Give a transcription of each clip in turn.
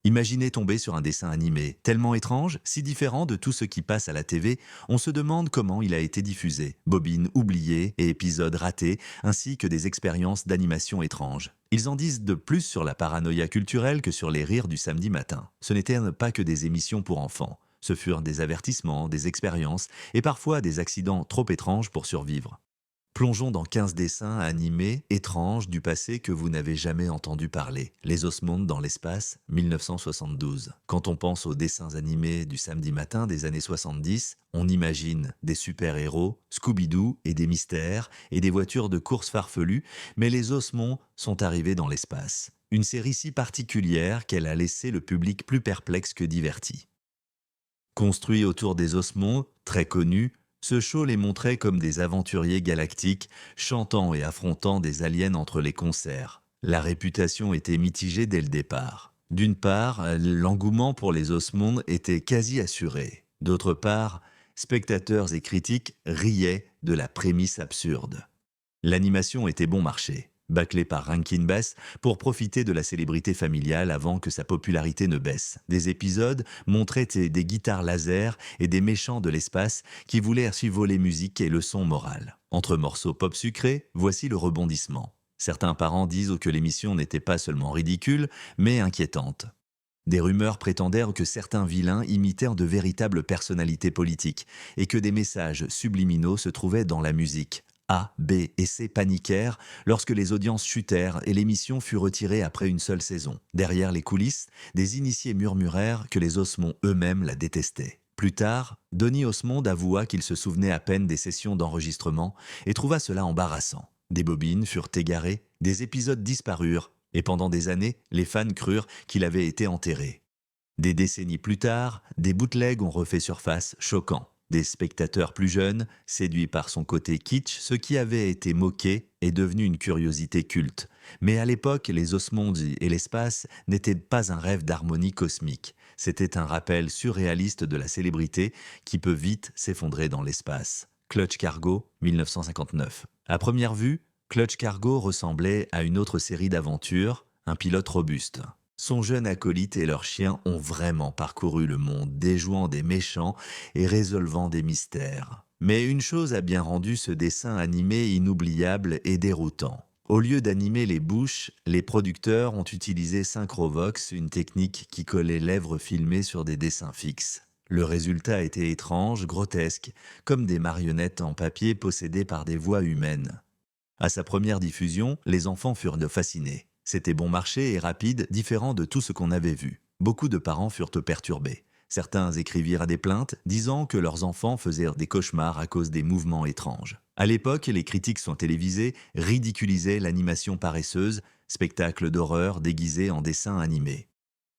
Imaginez tomber sur un dessin animé, tellement étrange, si différent de tout ce qui passe à la TV, on se demande comment il a été diffusé. Bobines oubliées et épisodes ratés, ainsi que des expériences d'animation étranges. Ils en disent de plus sur la paranoïa culturelle que sur les rires du samedi matin. Ce n'étaient pas que des émissions pour enfants. Ce furent des avertissements, des expériences et parfois des accidents trop étranges pour survivre. Plongeons dans 15 dessins animés étranges du passé que vous n'avez jamais entendu parler. Les Osmondes dans l'espace, 1972. Quand on pense aux dessins animés du samedi matin des années 70, on imagine des super-héros, Scooby-Doo et des mystères et des voitures de course farfelues, mais les Osmondes sont arrivés dans l'espace. Une série si particulière qu'elle a laissé le public plus perplexe que diverti. Construit autour des Osmondes, très connus, ce show les montrait comme des aventuriers galactiques, chantant et affrontant des aliens entre les concerts. La réputation était mitigée dès le départ. D'une part, l'engouement pour les Osmondes était quasi assuré. D'autre part, spectateurs et critiques riaient de la prémisse absurde. L'animation était bon marché, bâclée par Rankin Bass pour profiter de la célébrité familiale avant que sa popularité ne baisse. Des épisodes montraient des guitares laser et des méchants de l'espace qui voulaient survoler musique et leçons morales. Entre morceaux pop sucrés, voici le rebondissement. Certains parents disent que l'émission n'était pas seulement ridicule, mais inquiétante. Des rumeurs prétendèrent que certains vilains imitèrent de véritables personnalités politiques et que des messages subliminaux se trouvaient dans la musique. A, B et C paniquèrent lorsque les audiences chutèrent et l'émission fut retirée après une seule saison. Derrière les coulisses, des initiés murmurèrent que les Osmonds eux-mêmes la détestaient. Plus tard, Donny Osmond avoua qu'il se souvenait à peine des sessions d'enregistrement et trouva cela embarrassant. Des bobines furent égarées, des épisodes disparurent, et pendant des années, les fans crurent qu'il avait été enterré. Des décennies plus tard, des bootlegs ont refait surface, choquants. Des spectateurs plus jeunes, séduits par son côté kitsch, ce qui avait été moqué est devenu une curiosité culte. Mais à l'époque, les Osmondes et l'espace n'étaient pas un rêve d'harmonie cosmique. C'était un rappel surréaliste de la célébrité qui peut vite s'effondrer dans l'espace. Clutch Cargo, 1959. À première vue, Clutch Cargo ressemblait à une autre série d'aventures, un pilote robuste. Son jeune acolyte et leur chien ont vraiment parcouru le monde, déjouant des méchants et résolvant des mystères. Mais une chose a bien rendu ce dessin animé inoubliable et déroutant. Au lieu d'animer les bouches, les producteurs ont utilisé Synchrovox, une technique qui collait lèvres filmées sur des dessins fixes. Le résultat était étrange, grotesque, comme des marionnettes en papier possédées par des voix humaines. À sa première diffusion, les enfants furent fascinés. C'était bon marché et rapide, différent de tout ce qu'on avait vu. Beaucoup de parents furent perturbés. Certains écrivirent à des plaintes, disant que leurs enfants faisaient des cauchemars à cause des mouvements étranges. À l'époque, les critiques sont télévisées ridiculisaient l'animation paresseuse, spectacle d'horreur déguisé en dessin animé.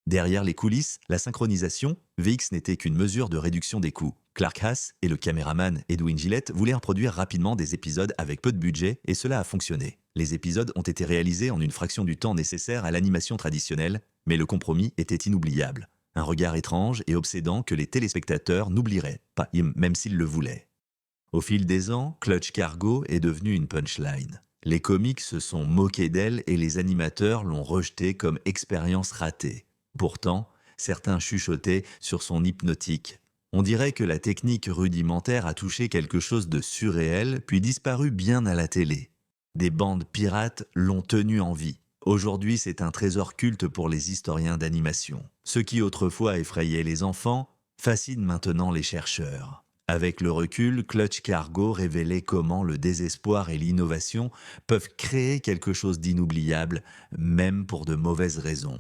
Derrière les coulisses, la synchronisation, VX n'était qu'une mesure de réduction des coûts. Clark Haas et le caméraman Edwin Gillette voulèrent produire rapidement des épisodes avec peu de budget et cela a fonctionné. Les épisodes ont été réalisés en une fraction du temps nécessaire à l'animation traditionnelle, mais le compromis était inoubliable. Un regard étrange et obsédant que les téléspectateurs n'oublieraient pas, même s'ils le voulaient. Au fil des ans, Clutch Cargo est devenu une punchline. Les comiques se sont moqués d'elle et les animateurs l'ont rejetée comme expérience ratée. Pourtant, certains chuchotaient sur son hypnotique. On dirait que la technique rudimentaire a touché quelque chose de surréel, puis disparu bien à la télé. Des bandes pirates l'ont tenu en vie. Aujourd'hui, c'est un trésor culte pour les historiens d'animation. Ce qui autrefois effrayait les enfants, fascine maintenant les chercheurs. Avec le recul, Clutch Cargo révélait comment le désespoir et l'innovation peuvent créer quelque chose d'inoubliable, même pour de mauvaises raisons.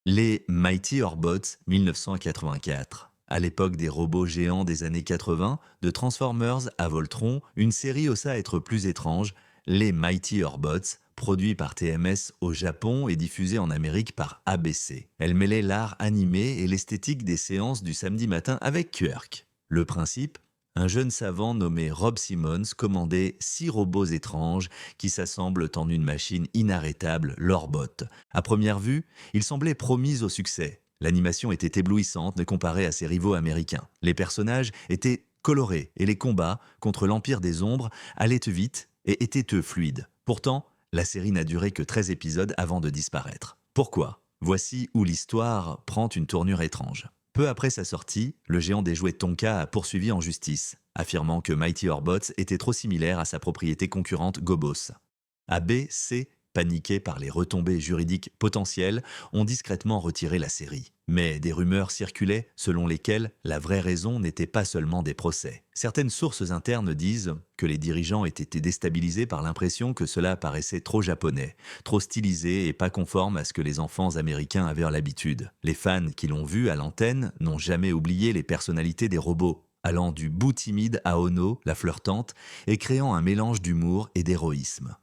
Les Mighty Orbots 1984. À l'époque des robots géants des années 80, de Transformers à Voltron, une série osa être plus étrange, les Mighty Orbots, produit par TMS au Japon et diffusé en Amérique par ABC. Elle mêlait l'art animé et l'esthétique des séances du samedi matin avec Quirk. Le principe ? Un jeune savant nommé Rob Simmons commandait 6 robots étranges qui s'assemblent en une machine inarrêtable, l'Orbot. À première vue, ils semblaient promis au succès. L'animation était éblouissante comparée à ses rivaux américains. Les personnages étaient colorés et les combats contre l'Empire des Ombres allaient vite et étaient fluides. Pourtant, la série n'a duré que 13 épisodes avant de disparaître. Pourquoi ? Voici où l'histoire prend une tournure étrange. Peu après sa sortie, le géant des jouets Tonka a poursuivi en justice, affirmant que Mighty Orbots était trop similaire à sa propriété concurrente Gobos. ABC, paniqués par les retombées juridiques potentielles, ont discrètement retiré la série. Mais des rumeurs circulaient selon lesquelles la vraie raison n'était pas seulement des procès. Certaines sources internes disent que les dirigeants étaient été déstabilisés par l'impression que cela paraissait trop japonais, trop stylisé et pas conforme à ce que les enfants américains avaient l'habitude. Les fans qui l'ont vu à l'antenne n'ont jamais oublié les personnalités des robots, allant du bout timide à Ono, la flirtante, et créant un mélange d'humour et d'héroïsme.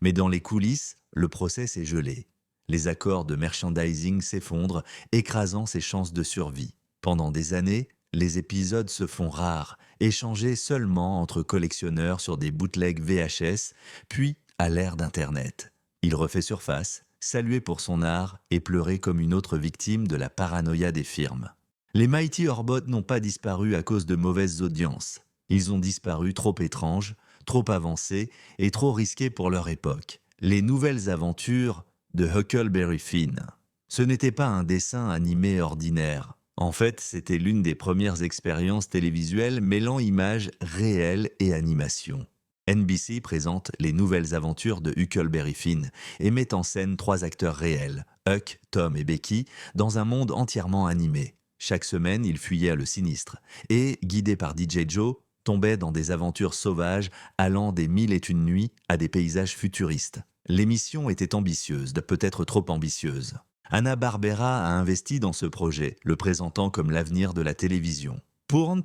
Mais dans les coulisses, le procès s'est gelé. Les accords de merchandising s'effondrent, écrasant ses chances de survie. Pendant des années, les épisodes se font rares, échangés seulement entre collectionneurs sur des bootlegs VHS, puis à l'ère d'Internet. Il refait surface, salué pour son art et pleuré comme une autre victime de la paranoïa des firmes. Les Mighty Orbots n'ont pas disparu à cause de mauvaises audiences. Ils ont disparu trop étranges, trop avancés et trop risqués pour leur époque. Les nouvelles aventures de Huckleberry Finn. Ce n'était pas un dessin animé ordinaire. En fait, c'était l'une des premières expériences télévisuelles mêlant images réelles et animation. NBC présente les nouvelles aventures de Huckleberry Finn et met en scène 3 acteurs réels, Huck, Tom et Becky, dans un monde entièrement animé. Chaque semaine, ils fuyaient le sinistre et, guidés par DJ Joe, tombaient dans des aventures sauvages allant des 1001 nuits à des paysages futuristes. L'émission était ambitieuse, peut-être trop ambitieuse. Hanna-Barbera a investi dans ce projet, le présentant comme l'avenir de la télévision. Pour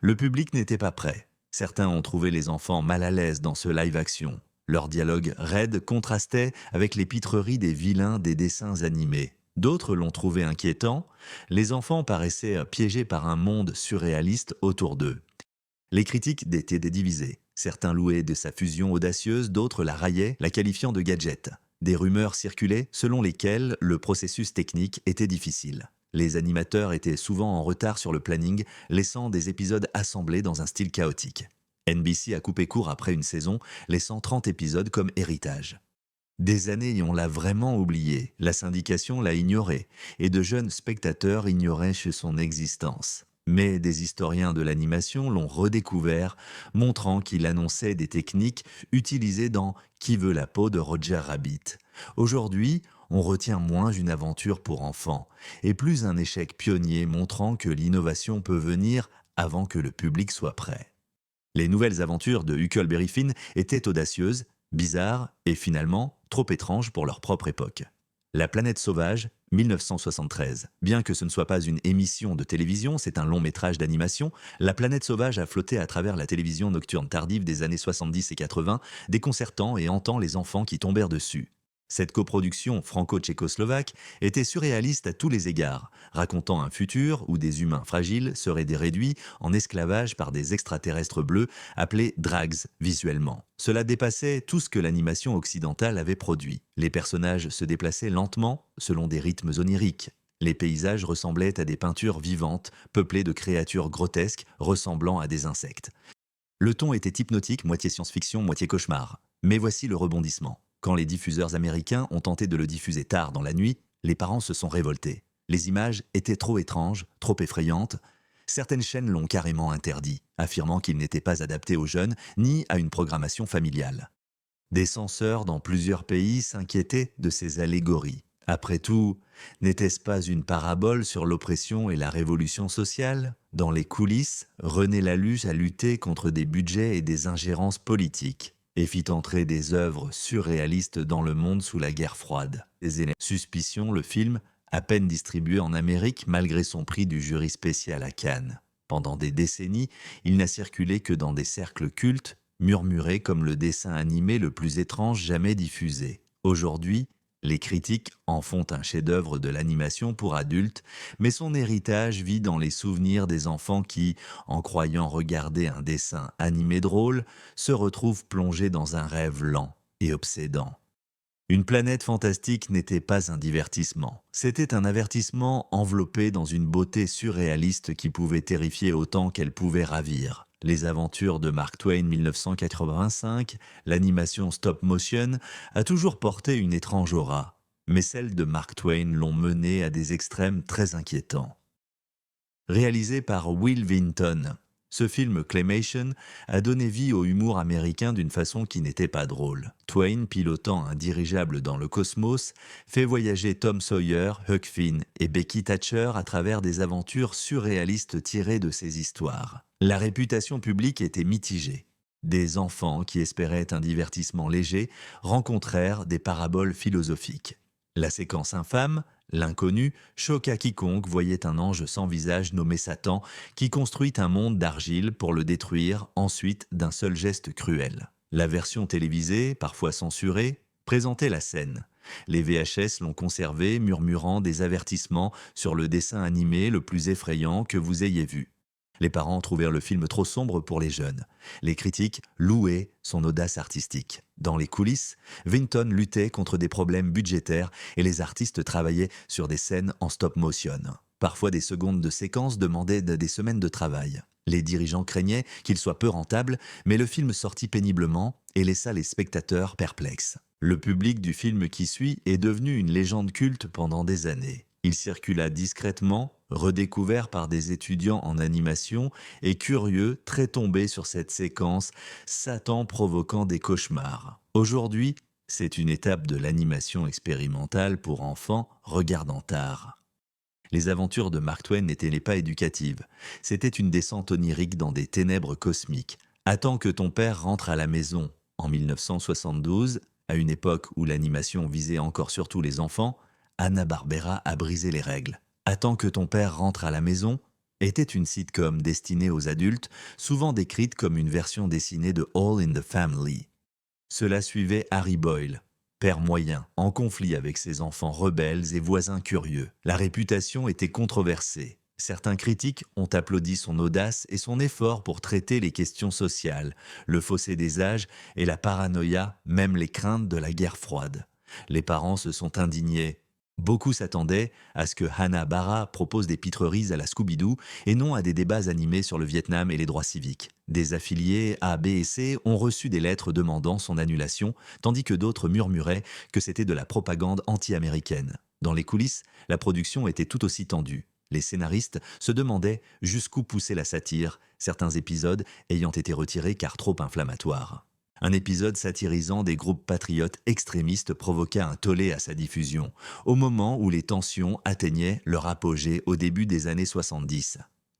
le public n'était pas prêt. Certains ont trouvé les enfants mal à l'aise dans ce live-action. Leur dialogue raide contrastait avec les pitreries des vilains des dessins animés. D'autres l'ont trouvé inquiétant. Les enfants paraissaient piégés par un monde surréaliste autour d'eux. Les critiques étaient divisées. Certains louaient de sa fusion audacieuse, d'autres la raillaient, la qualifiant de gadget. Des rumeurs circulaient selon lesquelles le processus technique était difficile. Les animateurs étaient souvent en retard sur le planning, laissant des épisodes assemblés dans un style chaotique. NBC a coupé court après une saison, laissant 30 épisodes comme héritage. Des années et on l'a vraiment oublié, la syndication l'a ignoré, et de jeunes spectateurs ignoraient son existence. Mais des historiens de l'animation l'ont redécouvert, montrant qu'il annonçait des techniques utilisées dans Qui veut la peau de Roger Rabbit. Aujourd'hui, on retient moins une aventure pour enfants, et plus un échec pionnier montrant que l'innovation peut venir avant que le public soit prêt. Les nouvelles aventures de Huckleberry Finn étaient audacieuses, bizarres et finalement trop étranges pour leur propre époque. La planète sauvage, 1973. Bien que ce ne soit pas une émission de télévision, c'est un long métrage d'animation, La planète sauvage a flotté à travers la télévision nocturne tardive des années 70 et 80, déconcertant et hantant les enfants qui tombèrent dessus. Cette coproduction franco-tchécoslovaque était surréaliste à tous les égards, racontant un futur où des humains fragiles seraient réduits en esclavage par des extraterrestres bleus appelés drags visuellement. Cela dépassait tout ce que l'animation occidentale avait produit. Les personnages se déplaçaient lentement selon des rythmes oniriques. Les paysages ressemblaient à des peintures vivantes, peuplées de créatures grotesques ressemblant à des insectes. Le ton était hypnotique, moitié science-fiction, moitié cauchemar. Mais voici le rebondissement. Quand les diffuseurs américains ont tenté de le diffuser tard dans la nuit, les parents se sont révoltés. Les images étaient trop étranges, trop effrayantes. Certaines chaînes l'ont carrément interdit, affirmant qu'il n'était pas adapté aux jeunes ni à une programmation familiale. Des censeurs dans plusieurs pays s'inquiétaient de ces allégories. Après tout, n'était-ce pas une parabole sur l'oppression et la révolution sociale? Dans les coulisses, René Laluce a lutté contre des budgets et des ingérences politiques et fit entrer des œuvres surréalistes dans le monde sous la guerre froide. Suspicion, le film, à peine distribué en Amérique malgré son prix du jury spécial à Cannes. Pendant des décennies, il n'a circulé que dans des cercles cultes, murmuré comme le dessin animé le plus étrange jamais diffusé. Aujourd'hui, les critiques en font un chef-d'œuvre de l'animation pour adultes, mais son héritage vit dans les souvenirs des enfants qui, en croyant regarder un dessin animé drôle, se retrouvent plongés dans un rêve lent et obsédant. Une planète fantastique n'était pas un divertissement, c'était un avertissement enveloppé dans une beauté surréaliste qui pouvait terrifier autant qu'elle pouvait ravir. Les aventures de Mark Twain 1985, l'animation stop-motion, a toujours porté une étrange aura. mais celles de Mark Twain l'ont mené à des extrêmes très inquiétants. Réalisé par Will Vinton, ce film Claymation a donné vie au humour américain d'une façon qui n'était pas drôle. Twain, pilotant un dirigeable dans le cosmos, fait voyager Tom Sawyer, Huck Finn et Becky Thatcher à travers des aventures surréalistes tirées de ces histoires. La réputation publique était mitigée. Des enfants qui espéraient un divertissement léger rencontrèrent des paraboles philosophiques. La séquence infâme, l'inconnu, choqua quiconque voyait un ange sans visage nommé Satan qui construit un monde d'argile pour le détruire ensuite d'un seul geste cruel. La version télévisée, parfois censurée, présentait la scène. Les VHS l'ont conservé, murmurant des avertissements sur le dessin animé le plus effrayant que vous ayez vu. Les parents trouvèrent le film trop sombre pour les jeunes. Les critiques louaient son audace artistique. Dans les coulisses, Vinton luttait contre des problèmes budgétaires et les artistes travaillaient sur des scènes en stop motion. Parfois, des secondes de séquence demandaient des semaines de travail. Les dirigeants craignaient qu'il soit peu rentable, mais le film sortit péniblement et laissa les spectateurs perplexes. Le public du film qui suit est devenu une légende culte pendant des années. Il circula discrètement, redécouvert par des étudiants en animation et curieux, très tombés sur cette séquence, Satan provoquant des cauchemars. Aujourd'hui, c'est une étape de l'animation expérimentale pour enfants regardant tard. Les aventures de Mark Twain n'étaient pas éducatives. C'était une descente onirique dans des ténèbres cosmiques. Attends que ton père rentre à la maison. En 1972, à une époque où l'animation visait encore surtout les enfants, Hanna-Barbera a brisé les règles. Attends que ton père rentre à la maison était une sitcom destinée aux adultes, souvent décrite comme une version dessinée de All in the Family. Cela suivait Harry Boyle, père moyen, en conflit avec ses enfants rebelles et voisins curieux. La réputation était controversée. Certains critiques ont applaudi son audace et son effort pour traiter les questions sociales, le fossé des âges et la paranoïa, même les craintes de la guerre froide. Les parents se sont indignés. Beaucoup s'attendaient à ce que Hanna-Barbera propose des pitreries à la Scooby-Doo et non à des débats animés sur le Vietnam et les droits civiques. Des affiliés A, B et C ont reçu des lettres demandant son annulation, tandis que d'autres murmuraient que c'était de la propagande anti-américaine. Dans les coulisses, la production était tout aussi tendue. Les scénaristes se demandaient jusqu'où poussait la satire, certains épisodes ayant été retirés car trop inflammatoires. Un épisode satirisant des groupes patriotes extrémistes provoqua un tollé à sa diffusion, au moment où les tensions atteignaient leur apogée au début des années 70.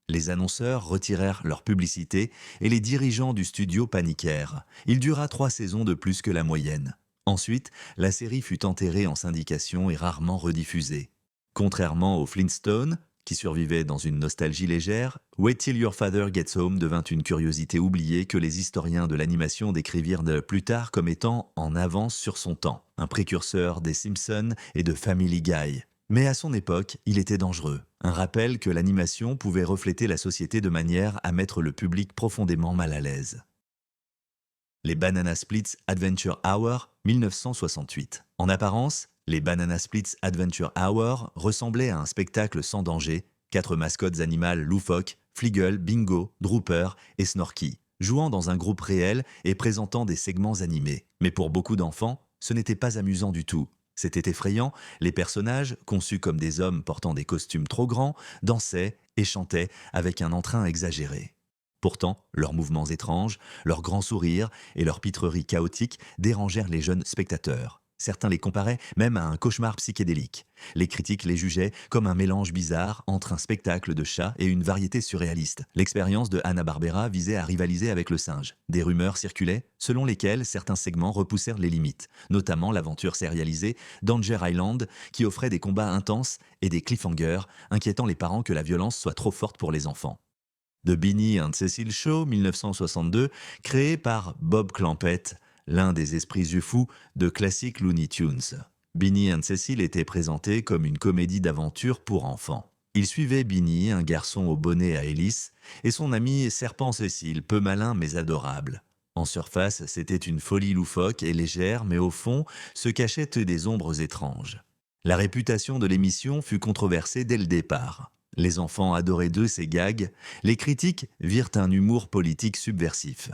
Les annonceurs retirèrent leur publicité et les dirigeants du studio paniquèrent. Il dura 3 saisons de plus que la moyenne. Ensuite, la série fut enterrée en syndication et rarement rediffusée. Contrairement aux Flintstones, qui survivait dans une nostalgie légère, Wait Till Your Father Gets Home devint une curiosité oubliée que les historiens de l'animation décrivirent plus tard comme étant en avance sur son temps, un précurseur des Simpsons et de Family Guy. Mais à son époque, il était dangereux. Un rappel que l'animation pouvait refléter la société de manière à mettre le public profondément mal à l'aise. Les Banana Splits Adventure Hour, 1968. En apparence, les Banana Splits Adventure Hour ressemblaient à un spectacle sans danger, 4 mascottes animales loufoques, Fliggle, Bingo, Drooper et Snorky, jouant dans un groupe réel et présentant des segments animés. Mais pour beaucoup d'enfants, ce n'était pas amusant du tout. C'était effrayant, les personnages, conçus comme des hommes portant des costumes trop grands, dansaient et chantaient avec un entrain exagéré. Pourtant, leurs mouvements étranges, leurs grands sourires et leurs pitreries chaotiques dérangèrent les jeunes spectateurs. Certains les comparaient même à un cauchemar psychédélique. Les critiques les jugeaient comme un mélange bizarre entre un spectacle de chats et une variété surréaliste. L'expérience de Hanna-Barbera visait à rivaliser avec le singe. Des rumeurs circulaient selon lesquelles certains segments repoussèrent les limites, notamment l'aventure sérialisée Danger Island qui offrait des combats intenses et des cliffhangers inquiétant les parents que la violence soit trop forte pour les enfants. The Beanie and Cecil Show, 1962, créé par Bob Clampett, l'un des esprits fous de classiques Looney Tunes. Beanie and Cecil était présenté comme une comédie d'aventure pour enfants. Il suivait Beanie, un garçon au bonnet à hélice, et son ami Serpent Cecil, peu malin mais adorable. En surface, c'était une folie loufoque et légère, mais au fond, se cachaient des ombres étranges. La réputation de l'émission fut controversée dès le départ. Les enfants adoraient d'eux ces gags, les critiques virent un humour politique subversif.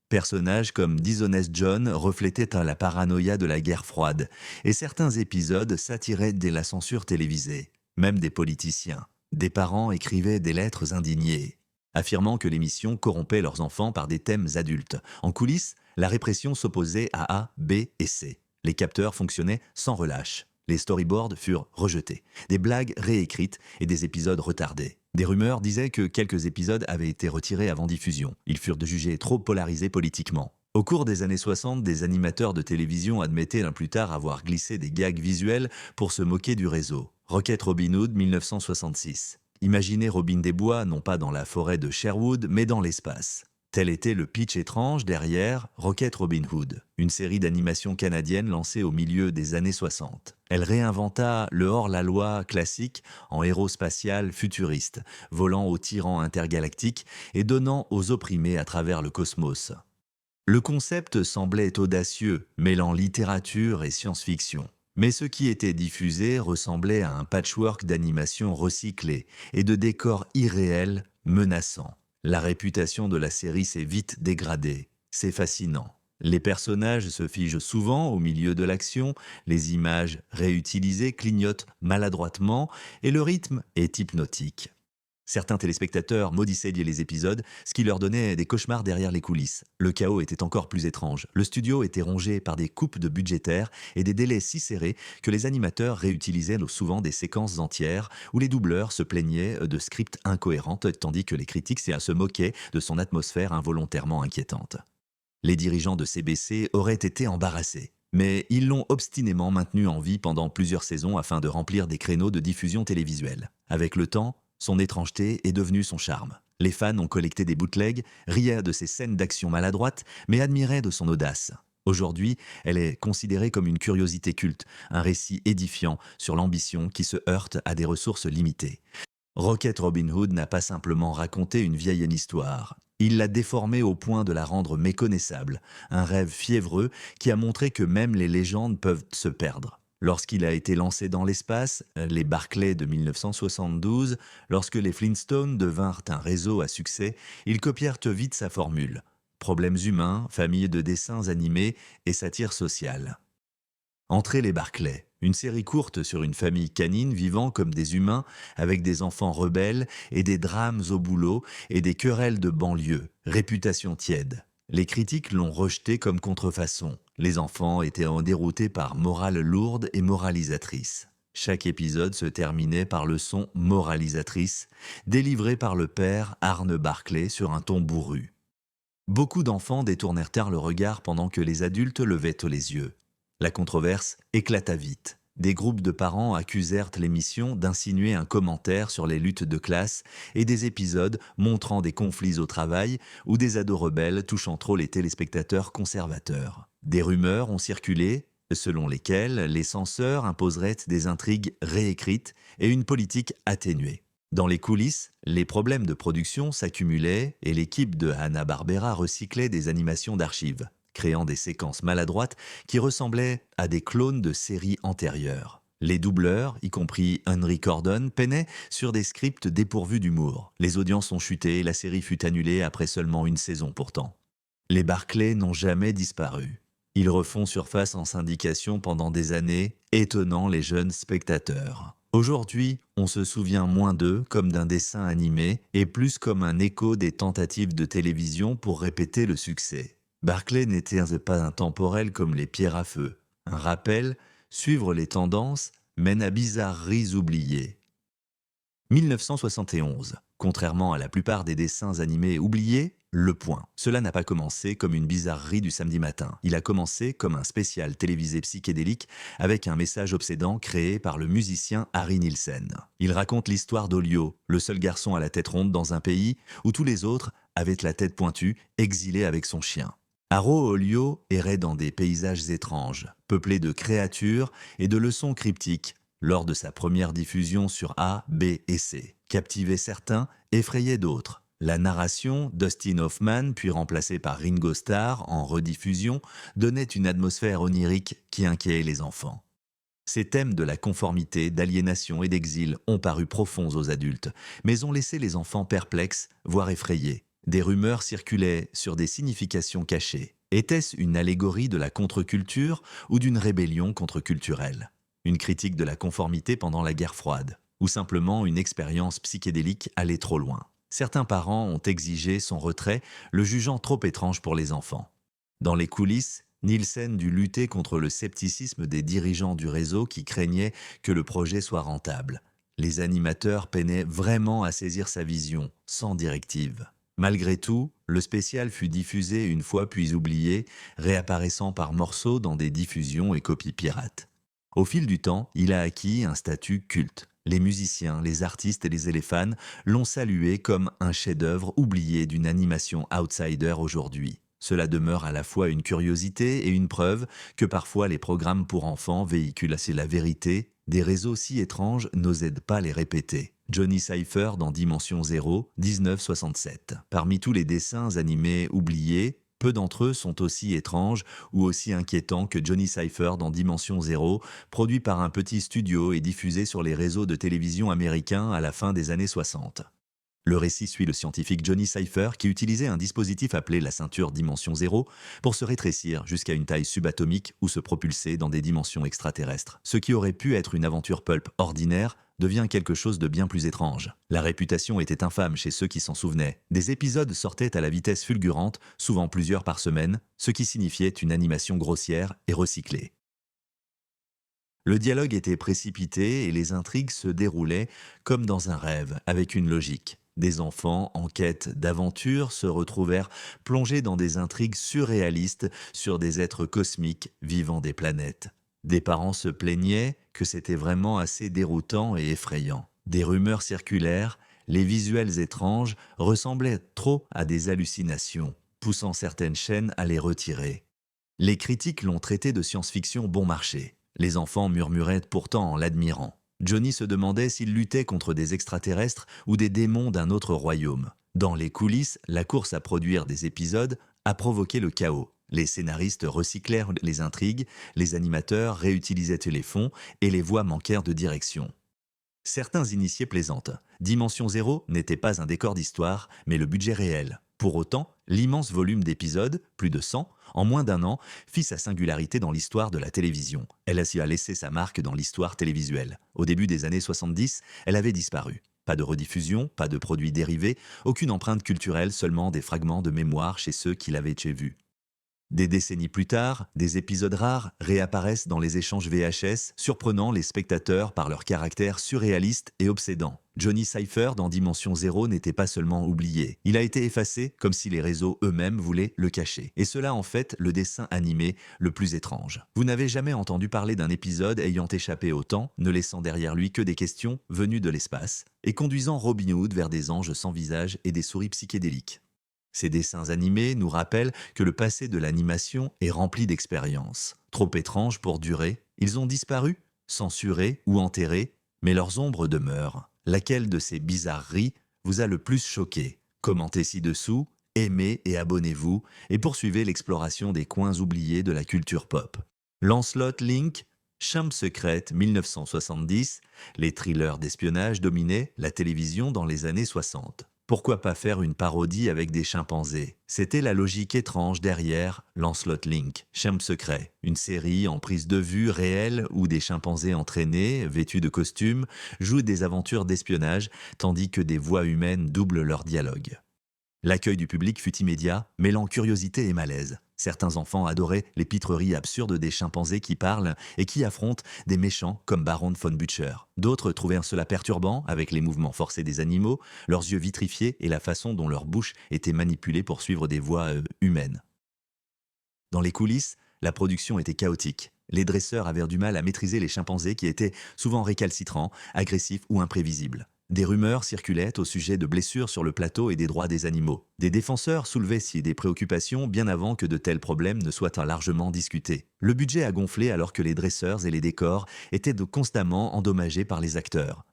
Personnages comme Dishonest John reflétaient la paranoïa de la guerre froide, et certains épisodes s'attiraient dès la censure télévisée. Même des politiciens, des parents écrivaient des lettres indignées, affirmant que l'émission corrompait leurs enfants par des thèmes adultes. En coulisses, la répression s'opposait à A, B et C. Les capteurs fonctionnaient sans relâche. Les storyboards furent rejetés, des blagues réécrites et des épisodes retardés. Des rumeurs disaient que quelques épisodes avaient été retirés avant diffusion. Ils furent jugés trop polarisés politiquement. Au cours des années 60, des animateurs de télévision admettaient plus tard avoir glissé des gags visuels pour se moquer du réseau. Rocket Robin Hood, 1966. Imaginez Robin des Bois non pas dans la forêt de Sherwood, mais dans l'espace. Tel était le pitch étrange derrière Rocket Robin Hood, une série d'animation canadienne lancée au milieu des années 60. Elle réinventa le hors-la-loi classique en héros spatial futuriste, volant aux tyrans intergalactiques et donnant aux opprimés à travers le cosmos. Le concept semblait audacieux, mêlant littérature et science-fiction. Mais ce qui était diffusé ressemblait à un patchwork d'animation recyclée et de décors irréels menaçants. La réputation de la série s'est vite dégradée. C'est fascinant. Les personnages se figent souvent au milieu de l'action, les images réutilisées clignotent maladroitement et le rythme est hypnotique. Certains téléspectateurs maudissaient les épisodes, ce qui leur donnait des cauchemars derrière les coulisses. Le chaos était encore plus étrange. Le studio était rongé par des coupes de budgétaires et des délais si serrés que les animateurs réutilisaient souvent des séquences entières où les doubleurs se plaignaient de scripts incohérents tandis que les critiques se moquaient de son atmosphère involontairement inquiétante. Les dirigeants de CBC auraient été embarrassés. Mais ils l'ont obstinément maintenu en vie pendant plusieurs saisons afin de remplir des créneaux de diffusion télévisuelle. Avec le temps, son étrangeté est devenue son charme. Les fans ont collecté des bootlegs, riaient de ses scènes d'action maladroites, mais admiraient de son audace. Aujourd'hui, elle est considérée comme une curiosité culte, un récit édifiant sur l'ambition qui se heurte à des ressources limitées. Rocket Robin Hood n'a pas simplement raconté une vieille histoire. Il l'a déformée au point de la rendre méconnaissable, un rêve fiévreux qui a montré que même les légendes peuvent se perdre. Lorsqu'il a été lancé dans l'espace, les Barclay de 1972, lorsque les Flintstones devinrent un réseau à succès, ils copièrent vite sa formule. Problèmes humains, famille de dessins animés et satire sociale. Entrez les Barclay, une série courte sur une famille canine vivant comme des humains avec des enfants rebelles et des drames au boulot et des querelles de banlieue, réputation tiède. Les critiques l'ont rejeté comme contrefaçon. Les enfants étaient déroutés par morale lourde et moralisatrice. Chaque épisode se terminait par leçon moralisatrice, délivrée par le père Arne Barclay sur un ton bourru. Beaucoup d'enfants détournèrent tard le regard pendant que les adultes levaient les yeux. La controverse éclata vite. Des groupes de parents accusèrent l'émission d'insinuer un commentaire sur les luttes de classe et des épisodes montrant des conflits au travail ou des ados rebelles touchant trop les téléspectateurs conservateurs. Des rumeurs ont circulé, selon lesquelles les censeurs imposeraient des intrigues réécrites et une politique atténuée. Dans les coulisses, les problèmes de production s'accumulaient et l'équipe de Hanna-Barbera recyclait des animations d'archives, créant des séquences maladroites qui ressemblaient à des clones de séries antérieures. Les doubleurs, y compris Henry Cordon, peinaient sur des scripts dépourvus d'humour. Les audiences ont chuté et la série fut annulée après seulement une saison pourtant. Les Barclay n'ont jamais disparu. Ils refont surface en syndication pendant des années, étonnant les jeunes spectateurs. Aujourd'hui, on se souvient moins d'eux comme d'un dessin animé et plus comme un écho des tentatives de télévision pour répéter le succès. Barclay n'était pas intemporel comme les pierres à feu. Un rappel, suivre les tendances, mène à bizarreries oubliées. 1971. Contrairement à la plupart des dessins animés oubliés, Le Point. Cela n'a pas commencé comme une bizarrerie du samedi matin. Il a commencé comme un spécial télévisé psychédélique avec un message obsédant créé par le musicien Harry Nilsson. Il raconte l'histoire d'Olio, le seul garçon à la tête ronde dans un pays où tous les autres avaient la tête pointue, exilé avec son chien. Haro Olio errait dans des paysages étranges, peuplés de créatures et de leçons cryptiques, lors de sa première diffusion sur A, B et C. Captivait certains, effrayait d'autres. La narration, Dustin Hoffman, puis remplacée par Ringo Starr en rediffusion, donnait une atmosphère onirique qui inquiétait les enfants. Ces thèmes de la conformité, d'aliénation et d'exil ont paru profonds aux adultes, mais ont laissé les enfants perplexes, voire effrayés. Des rumeurs circulaient sur des significations cachées. Était-ce une allégorie de la contre-culture ou d'une rébellion contre-culturelle? Une critique de la conformité pendant la guerre froide? Ou simplement une expérience psychédélique allée trop loin? Certains parents ont exigé son retrait, le jugeant trop étrange pour les enfants. Dans les coulisses, Nielsen dut lutter contre le scepticisme des dirigeants du réseau qui craignaient que le projet soit rentable. Les animateurs peinaient vraiment à saisir sa vision, sans directive. Malgré tout, le spécial fut diffusé une fois puis oublié, réapparaissant par morceaux dans des diffusions et copies pirates. Au fil du temps, il a acquis un statut culte. Les musiciens, les artistes et les éléphants l'ont salué comme un chef-d'œuvre oublié d'une animation outsider aujourd'hui. Cela demeure à la fois une curiosité et une preuve que parfois les programmes pour enfants véhiculent assez la vérité, des réseaux si étranges n'osaient pas les répéter. Johnny Cypher dans Dimension Zéro, 1967. Parmi tous les dessins animés oubliés, peu d'entre eux sont aussi étranges ou aussi inquiétants que Johnny Cypher dans Dimension Zéro, produit par un petit studio et diffusé sur les réseaux de télévision américains à la fin des années 60. Le récit suit le scientifique Johnny Cypher qui utilisait un dispositif appelé la ceinture Dimension Zéro pour se rétrécir jusqu'à une taille subatomique ou se propulser dans des dimensions extraterrestres. Ce qui aurait pu être une aventure pulp ordinaire devient quelque chose de bien plus étrange. La réputation était infâme chez ceux qui s'en souvenaient. Des épisodes sortaient à la vitesse fulgurante, souvent plusieurs par semaine, ce qui signifiait une animation grossière et recyclée. Le dialogue était précipité et les intrigues se déroulaient comme dans un rêve, avec une logique. Des enfants en quête d'aventure se retrouvèrent plongés dans des intrigues surréalistes sur des êtres cosmiques vivant des planètes. Des parents se plaignaient que c'était vraiment assez déroutant et effrayant. Des rumeurs circulèrent, les visuels étranges ressemblaient trop à des hallucinations, poussant certaines chaînes à les retirer. Les critiques l'ont traité de science-fiction bon marché. Les enfants murmuraient pourtant en l'admirant. Johnny se demandait s'il luttait contre des extraterrestres ou des démons d'un autre royaume. Dans les coulisses, la course à produire des épisodes a provoqué le chaos. Les scénaristes recyclèrent les intrigues, les animateurs réutilisaient les fonds et les voix manquèrent de direction. Certains initiés plaisantent. Dimension Zéro n'était pas un décor d'histoire, mais le budget réel. Pour autant, l'immense volume d'épisodes, plus de 100, en moins d'un an, fit sa singularité dans l'histoire de la télévision. Elle a laissé sa marque dans l'histoire télévisuelle. Au début des années 70, elle avait disparu. Pas de rediffusion, pas de produits dérivés, aucune empreinte culturelle, seulement des fragments de mémoire chez ceux qui l'avaient vue. Des décennies plus tard, des épisodes rares réapparaissent dans les échanges VHS, surprenant les spectateurs par leur caractère surréaliste et obsédant. Johnny Cypher dans Dimension Zéro n'était pas seulement oublié, il a été effacé comme si les réseaux eux-mêmes voulaient le cacher. Et cela en fait le dessin animé le plus étrange. Vous n'avez jamais entendu parler d'un épisode ayant échappé au temps, ne laissant derrière lui que des questions venues de l'espace, et conduisant Robin Hood vers des anges sans visage et des souris psychédéliques. Ces dessins animés nous rappellent que le passé de l'animation est rempli d'expériences. Trop étranges pour durer, ils ont disparu, censurés ou enterrés, mais leurs ombres demeurent. Laquelle de ces bizarreries vous a le plus choqué? Commentez ci-dessous, aimez et abonnez-vous, et poursuivez l'exploration des coins oubliés de la culture pop. Lancelot Link, Chambre secrète 1970, les thrillers d'espionnage dominaient la télévision dans les années 60. Pourquoi pas faire une parodie avec des chimpanzés? C'était la logique étrange derrière Lancelot Link, Chambre secret, une série en prise de vue réelle où des chimpanzés entraînés, vêtus de costumes, jouent des aventures d'espionnage tandis que des voix humaines doublent leurs dialogues. L'accueil du public fut immédiat, mêlant curiosité et malaise. Certains enfants adoraient les pitreries absurdes des chimpanzés qui parlent et qui affrontent des méchants comme Baron von Butcher. D'autres trouvaient cela perturbant avec les mouvements forcés des animaux, leurs yeux vitrifiés et la façon dont leur bouche était manipulée pour suivre des voix humaines. Dans les coulisses, la production était chaotique. Les dresseurs avaient du mal à maîtriser les chimpanzés qui étaient souvent récalcitrants, agressifs ou imprévisibles. Des rumeurs circulaient au sujet de blessures sur le plateau et des droits des animaux. Des défenseurs soulevaient des préoccupations bien avant que de tels problèmes ne soient largement discutés. Le budget a gonflé alors que les dresseurs et les décors étaient constamment endommagés par les acteurs.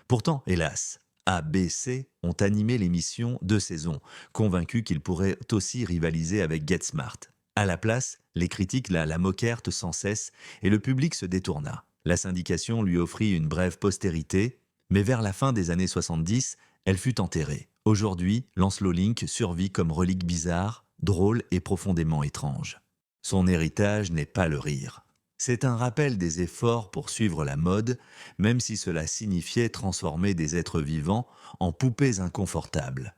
Pourtant, hélas, ABC ont animé l'émission 2 saisons, convaincus qu'ils pourraient aussi rivaliser avec Get Smart. À la place, les critiques la moquèrent sans cesse et le public se détourna. La syndication lui offrit une brève postérité, mais vers la fin des années 70, Elle fut enterrée. Aujourd'hui, Lancelot Link survit comme relique bizarre, drôle et profondément étrange. Son héritage n'est pas le rire. C'est un rappel des efforts pour suivre la mode, même si cela signifiait transformer des êtres vivants en poupées inconfortables.